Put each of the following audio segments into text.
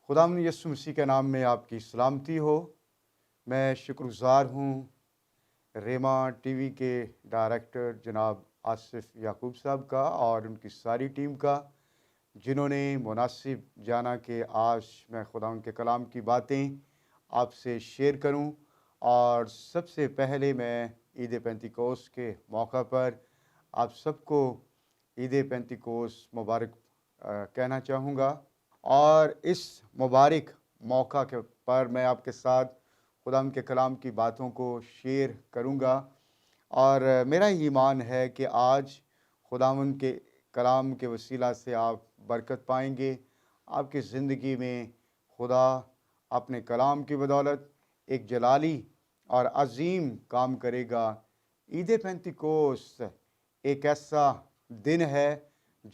خداوند یسوع مسیح کے نام میں آپ کی سلامتی ہو۔ میں شکر گزار ہوں ریما ٹی وی کے ڈائریکٹر جناب آصف یعقوب صاحب کا اور ان کی ساری ٹیم کا، جنہوں نے مناسب جانا کہ آج میں خداوند کے کلام کی باتیں آپ سے شیئر کروں۔ اور سب سے پہلے میں عید پینتیکوس کے موقع پر آپ سب کو عید پینتیکوس مبارک کہنا چاہوں گا۔ اور اس مبارک موقع کے پر میں آپ کے ساتھ خداوند کے کلام کی باتوں کو شیئر کروں گا، اور میرا ایمان ہے کہ آج خداوند کے کلام کے وسیلہ سے آپ برکت پائیں گے۔ آپ کی زندگی میں خدا اپنے کلام کی بدولت ایک جلالی اور عظیم کام کرے گا۔ عید پینتیکوس ایک ایسا دن ہے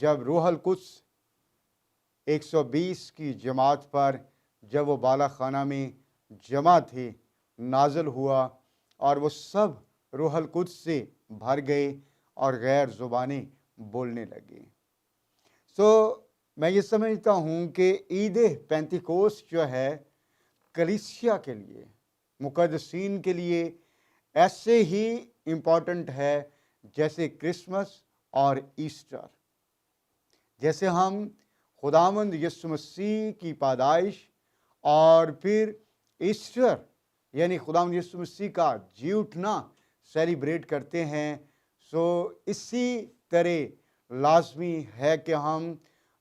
جب روح القدس 120 کی جماعت پر جب وہ بالا خانہ میں جمع تھے نازل ہوا، اور وہ سب روح القدس سے بھر گئے اور غیر زبانیں بولنے لگے۔ میں یہ سمجھتا ہوں کہ عید پینتیکوس جو ہے کلیسیا کے لیے، مقدسین کے لیے ایسے ہی امپورٹنٹ ہے جیسے کرسمس اور ایسٹر۔ جیسے ہم خداوند یسوع مسیح کی پیدائش اور پھر ایسٹر یعنی خداوند یسوع مسیح کا جی اٹھنا سیلیبریٹ کرتے ہیں، اسی طرح لازمی ہے کہ ہم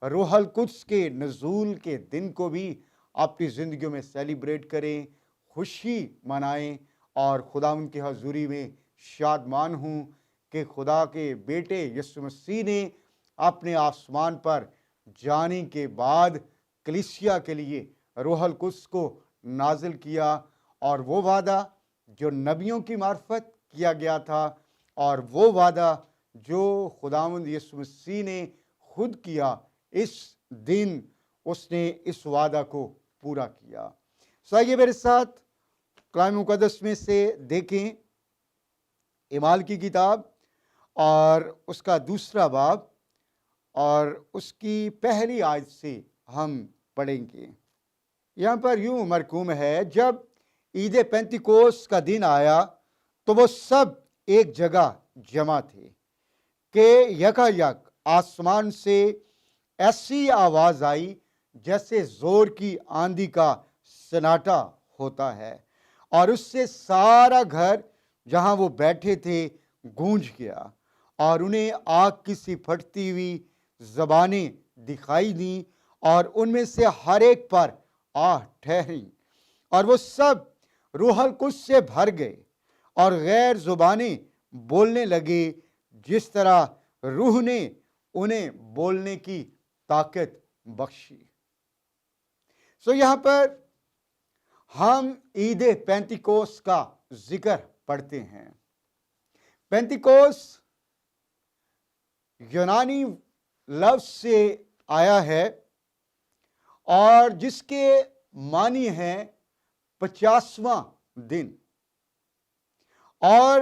روح القدس کے نزول کے دن کو بھی اپنی زندگیوں میں سیلیبریٹ کریں، خوشی منائیں، اور خداوند کی حضوری میں شادمان ہوں کہ خدا کے بیٹے یسوع مسیح نے اپنے آسمان پر جانے کے بعد کلیسیا کے لیے روح القدس کو نازل کیا، اور وہ وعدہ جو نبیوں کی معرفت کیا گیا تھا، اور وہ وعدہ جو خداوند یسوع مسیح نے خود کیا، اس دن اس نے اس وعدہ کو پورا کیا۔ آئیے میرے ساتھ کلام مقدس میں سے دیکھیں اعمال کی کتاب اور اس کا 2 باب اور اس کی پہلی آیت سے ہم پڑھیں گے۔ یہاں پر یوں مرقوم ہے، جب عید پینتیکوس کا دن آیا تو وہ سب ایک جگہ جمع تھے کہ یکایک آسمان سے ایسی آواز آئی جیسے زور کی آندھی کا سناٹا ہوتا ہے، اور اس سے سارا گھر جہاں وہ بیٹھے تھے گونج گیا، اور انہیں آگ کی سی پھٹتی ہوئی زبانیں دکھائی دیں، اور ان میں سے ہر ایک پر آہ ٹھہری، اور وہ سب روح القدس سے بھر گئے اور غیر زبانیں بولنے لگے جس طرح روح نے انہیں بولنے کی طاقت بخشی۔ یہاں پر ہم عید پینتیکوس کا ذکر پڑھتے ہیں۔ پینتیکوس یونانی لفظ سے آیا ہے اور جس کے معنی ہیں 50واں دن، اور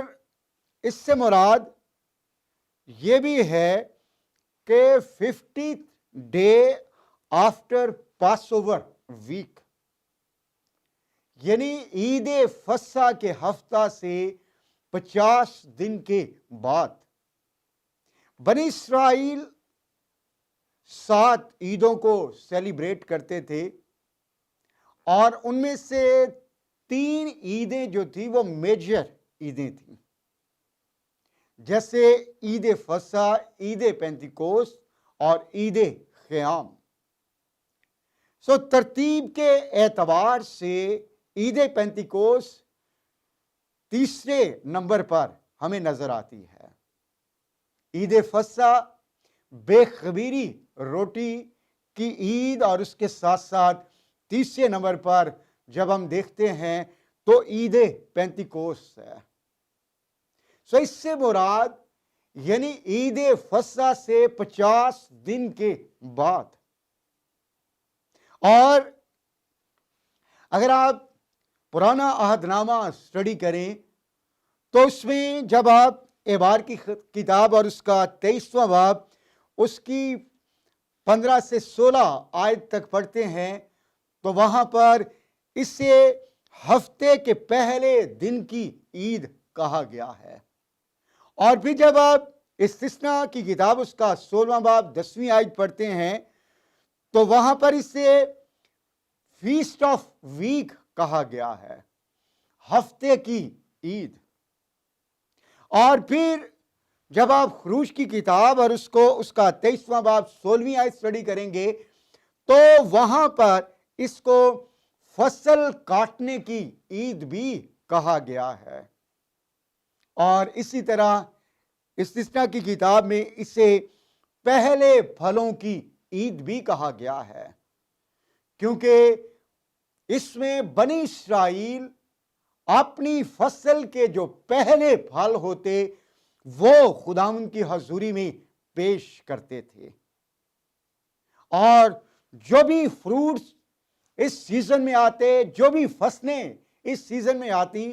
اس سے مراد یہ بھی ہے کہ 50th ڈے آفٹر پاس اوور ویک، یعنی عید فصح کے ہفتہ سے 50 دن کے بعد۔ بنی اسرائیل 7 عیدوں کو سیلیبریٹ کرتے تھے، اور ان میں سے 3 عیدیں جو تھیں وہ میجر عیدیں تھیں، جیسے عید فصح، عید پینتیکوس اور عید خیام۔ ترتیب کے اعتبار سے عید پینتیکوس تیسرے نمبر پر ہمیں نظر آتی ہے۔ عید فصح بے خمیری روٹی کی عید، اور اس کے ساتھ ساتھ تیسرے نمبر پر جب ہم دیکھتے ہیں تو عید پینتیکوس ہے۔ اس سے مراد یعنی عید فصح سے 50 دن کے بعد۔ اور اگر آپ پرانا عہد نامہ اسٹڈی کریں تو اس میں جب آپ اعمال کی کتاب اور اس کا 23واں باب اس کی 15 سے 16 آیت تک پڑھتے ہیں تو وہاں پر اسے ہفتے کے پہلے دن کی عید کہا گیا ہے۔ اور پھر جب آپ استثنا کی کتاب اس کا 16واں باب 10ویں آیت پڑھتے ہیں تو وہاں پر اسے فیسٹ آف ویک کہا گیا ہے، ہفتے کی عید۔ اور پھر جب آپ خروج کی کتاب اور اس کا 23واں باب 16ویں آیت اسٹڈی کریں گے تو وہاں پر اس کو فصل کاٹنے کی عید بھی کہا گیا ہے۔ اور اسی طرح استثنا کی کتاب میں اسے پہلے پھلوں کی عید بھی کہا گیا ہے، کیونکہ اس میں بنی اسرائیل اپنی فصل کے جو پہلے پھل ہوتے وہ خداوند کی حضوری میں پیش کرتے تھے۔ اور جو بھی فروٹس اس سیزن میں آتے، جو بھی فصلیں اس سیزن میں آتی،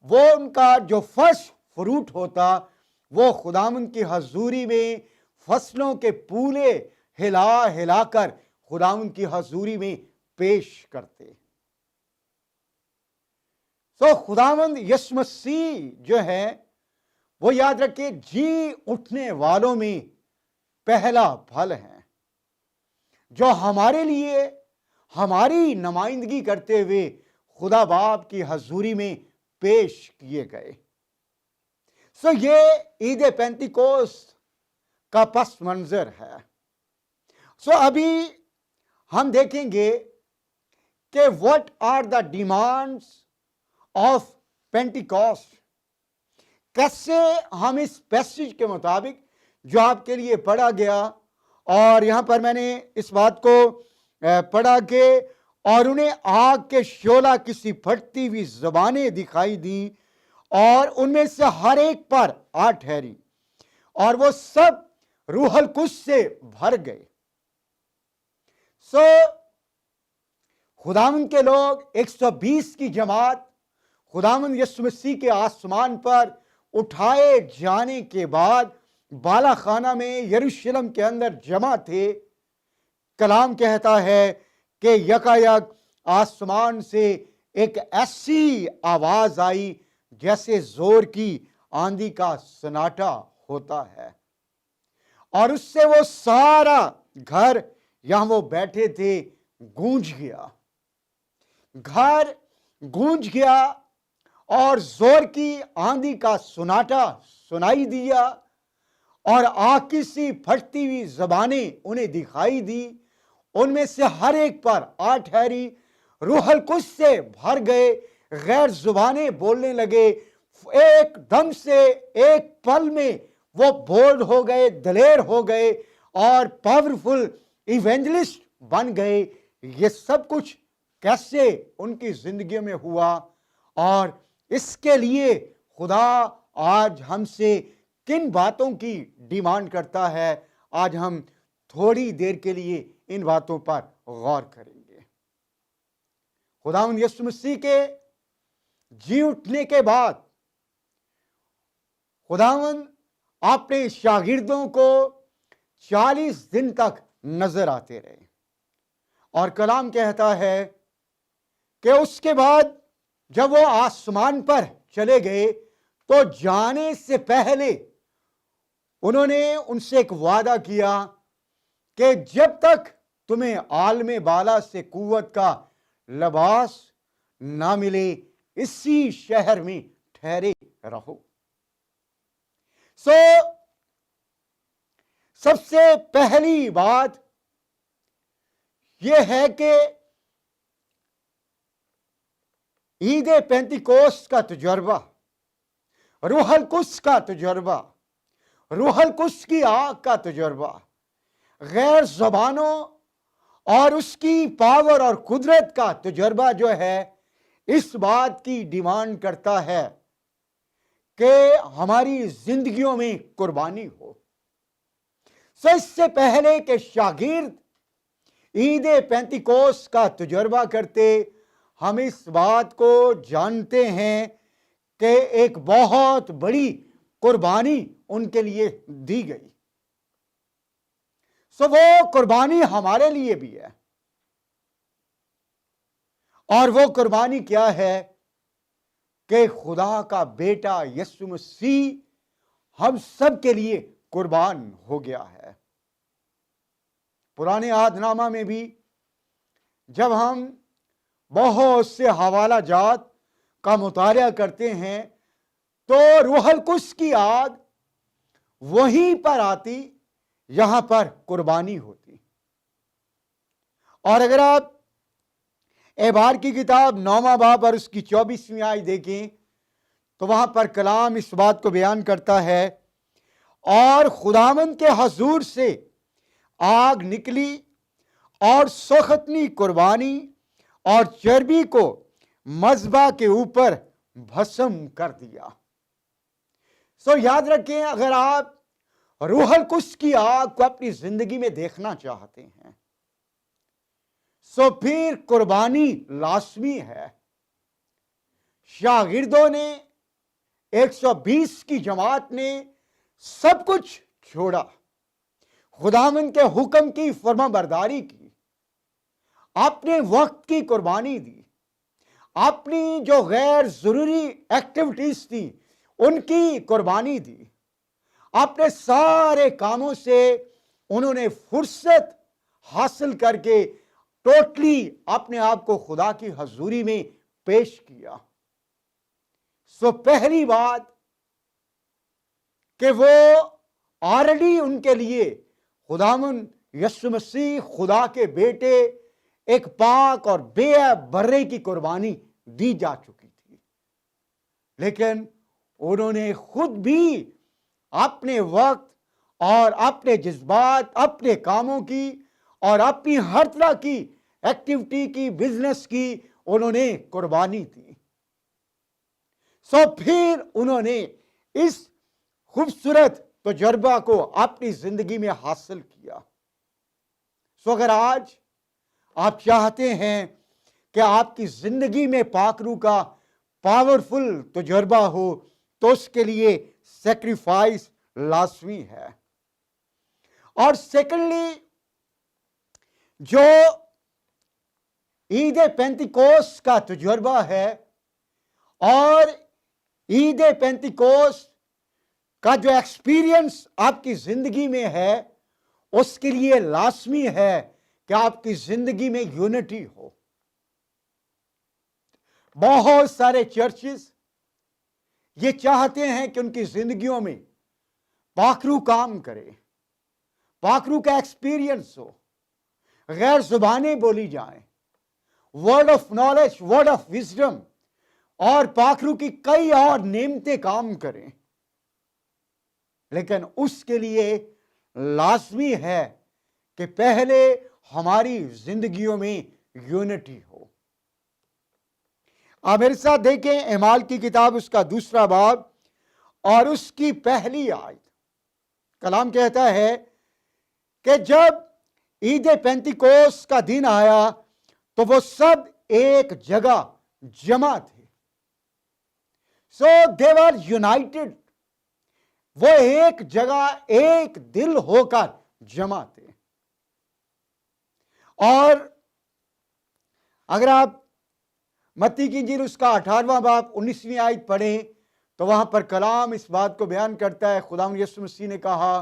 وہ ان کا جو فرسٹ فروٹ ہوتا وہ خداوند کی حضوری میں فصلوں کے پولے ہلا ہلا کر خداوند کی حضوری میں پیش کرتے۔ خداوند یسوع مسیح جو ہے وہ یاد رکھے جی اٹھنے والوں میں پہلا پھل ہے، جو ہمارے لیے ہماری نمائندگی کرتے ہوئے خدا باپ کی حضوری میں پیش کیے گئے۔ یہ عید پینتیکوست کا پس منظر ہے۔ ابھی ہم دیکھیں گے کہ what are the demands of Pentecost، کیسے ہم اس پیسج کے مطابق جو آپ کے لیے پڑھا گیا، اور یہاں پر میں نے اس بات کو پڑھا کہ اور انہیں آگ کے شعلہ کسی پھٹتی ہوئی زبانیں دکھائی دی اور ان میں سے ہر ایک پر آ ٹھہری اور وہ سب روح القدس سے بھر گئے۔ خداوند کے لوگ 120 کی جماعت خداوند یسوع مسیح کے آسمان پر اٹھائے جانے کے بعد بالا خانہ میں یروشلم کے اندر جمع تھے۔ کلام کہتا ہے کہ یکایک آسمان سے ایک ایسی آواز آئی جیسے زور کی آندھی کا سناٹا ہوتا ہے، اور اس سے وہ سارا گھر یہاں وہ بیٹھے تھے گونج گیا۔ گھر گونج گیا اور زور کی آندھی کا سناٹا سنائی دیا، اور آگ کی سی پھٹتی ہوئی زبانیں انہیں دکھائی دی، ان میں سے ہر ایک پر آ ٹھہری، روح القدس سے بھر گئے، غیر زبانیں بولنے لگے، ایک دم سے ایک پل میں وہ بولڈ ہو گئے، دلیر ہو گئے اور پاورفل ایونجلسٹ بن گئے۔ یہ سب کچھ کیسے ان کی زندگی میں ہوا، اور اس کے لیے خدا آج ہم سے کن باتوں کی ڈیمانڈ کرتا ہے، آج ہم تھوڑی دیر کے لیے ان باتوں پر غور کریں گے۔ خداوند یسوع مسیح کے جی اٹھنے کے بعد خداوند اپنے شاگردوں کو 40 دن تک نظر آتے رہے، اور کلام کہتا ہے کہ اس کے بعد جب وہ آسمان پر چلے گئے تو جانے سے پہلے انہوں نے ان سے ایک وعدہ کیا کہ جب تک تمہیں عالم بالا سے قوت کا لباس نہ ملے اسی شہر میں ٹھہرے رہو۔ سب سے پہلی بات یہ ہے کہ عید پینتیکوست کا تجربہ، روح القدس کا تجربہ، روح القدس کی آگ کا تجربہ، غیر زبانوں اور اس کی پاور اور قدرت کا تجربہ جو ہے اس بات کی ڈیمانڈ کرتا ہے کہ ہماری زندگیوں میں قربانی ہو۔ اس سے پہلے کہ شاگرد عید پینتیکوست کا تجربہ کرتے، ہم اس بات کو جانتے ہیں کہ ایک بہت بڑی قربانی ان کے لیے دی گئی۔ وہ قربانی ہمارے لیے بھی ہے۔ اور وہ قربانی کیا ہے کہ خدا کا بیٹا یسوع مسیح ہم سب کے لیے قربان ہو گیا ہے۔ پرانے عہد نامہ میں بھی جب ہم بہت سے حوالہ جات کا مطالعہ کرتے ہیں تو روح القدس کی آگ وہیں پر آتی، یہاں پر قربانی ہوتی۔ اور اگر آپ اعبار کی کتاب 9واں باب اور اس کی 24ویں آیت دیکھیں تو وہاں پر کلام اس بات کو بیان کرتا ہے، اور خداوند کے حضور سے آگ نکلی اور سوختنی قربانی اور چربی کو مذبح کے اوپر بھسم کر دیا۔ یاد رکھیں، اگر آپ روح القدس کی آگ کو اپنی زندگی میں دیکھنا چاہتے ہیں پھر قربانی لازمی ہے۔ شاگردوں نے 120 کی جماعت نے سب کچھ چھوڑا، خداوند کے حکم کی فرما برداری کی، اپنے وقت کی قربانی دی، اپنی جو غیر ضروری ایکٹیویٹیز تھی ان کی قربانی دی، اپنے سارے کاموں سے انہوں نے فرصت حاصل کر کے ٹوٹلی اپنے آپ کو خدا کی حضوری میں پیش کیا۔ پہلی بات کہ وہ آلریڈی ان کے لیے خداوند یسوع مسیح خدا کے بیٹے ایک پاک اور بے عیب برے کی قربانی دی جا چکی تھی، لیکن انہوں نے خود بھی اپنے وقت اور اپنے جذبات، اپنے کاموں کی اور اپنی ہر طرح کی ایکٹیویٹی کی، بزنس کی انہوں نے قربانی دی۔ پھر انہوں نے اس خوبصورت تجربہ کو اپنی زندگی میں حاصل کیا۔ اگر آج آپ چاہتے ہیں کہ آپ کی زندگی میں پاک روح کا پاورفل تجربہ ہو تو اس کے لیے سیکریفائس لازمی ہے۔ اور سیکنڈلی، جو عید پینتیکوست کا تجربہ ہے اور عید پینتیکوست کا جو ایکسپیرینس آپ کی زندگی میں ہے، اس کے لیے لازمی ہے کہ آپ کی زندگی میں یونٹی ہو۔ بہت سارے چرچز یہ چاہتے ہیں کہ ان کی زندگیوں میں پاک روح کام کرے، پاک روح کا ایکسپیرینس ہو، غیر زبانیں بولی جائیں، word of knowledge, word of wisdom اور پاک روح کی کئی اور نعمتیں کام کریں، لیکن اس کے لیے لازمی ہے کہ پہلے ہماری زندگیوں میں یونٹی ہو۔ آپ میرے ساتھ دیکھیں اعمال کی کتاب اس کا 2واں باب اور اس کی پہلی آیت۔ کلام کہتا ہے کہ جب عید پینتیکوست کا دن آیا تو وہ سب ایک جگہ جمع تھے۔ they were united، وہ ایک جگہ ایک دل ہو کر جمع تھے۔ اور اگر آپ متی کی انجیل اس کا 18واں باب 19ویں آیت پڑھیں تو وہاں پر کلام اس بات کو بیان کرتا ہے، خداوند یسوع مسیح نے کہا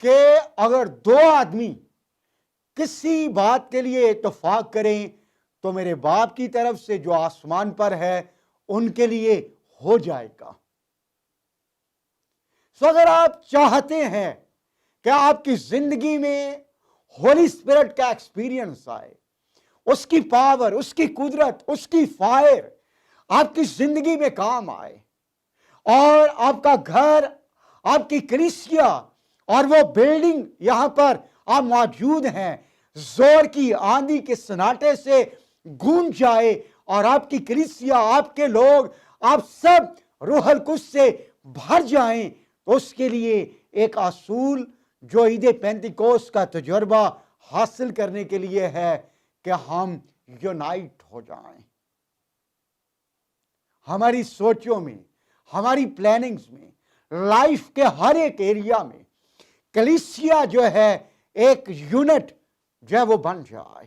کہ اگر 2 آدمی کسی بات کے لیے اتفاق کریں تو میرے باپ کی طرف سے جو آسمان پر ہے ان کے لیے ہو جائے گا۔ اگر آپ چاہتے ہیں کہ آپ کی زندگی میں ہولی اسپرٹ کا ایکسپیرینس آئے، اس کی پاور، اس کی قدرت، اس کی فائر آپ کی زندگی میں کام آئے، اور آپ کا گھر، آپ کی کلیسیا اور وہ بلڈنگ یہاں پر آپ موجود ہیں زور کی آندھی کے سناٹے سے گونج جائے، اور آپ کی کلیسیا، آپ کے لوگ، آپ سب روح القدس سے بھر جائیں، تو اس کے لیے ایک اصول جو عید پینتیکوست کا تجربہ حاصل کرنے کے لیے ہے کہ ہم یونائٹ ہو جائیں۔ ہماری سوچوں میں، ہماری پلاننگز میں، لائف کے ہر ایک ایریا میں کلیسیا جو ہے ایک یونٹ جو ہے وہ بن جائے۔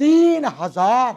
3000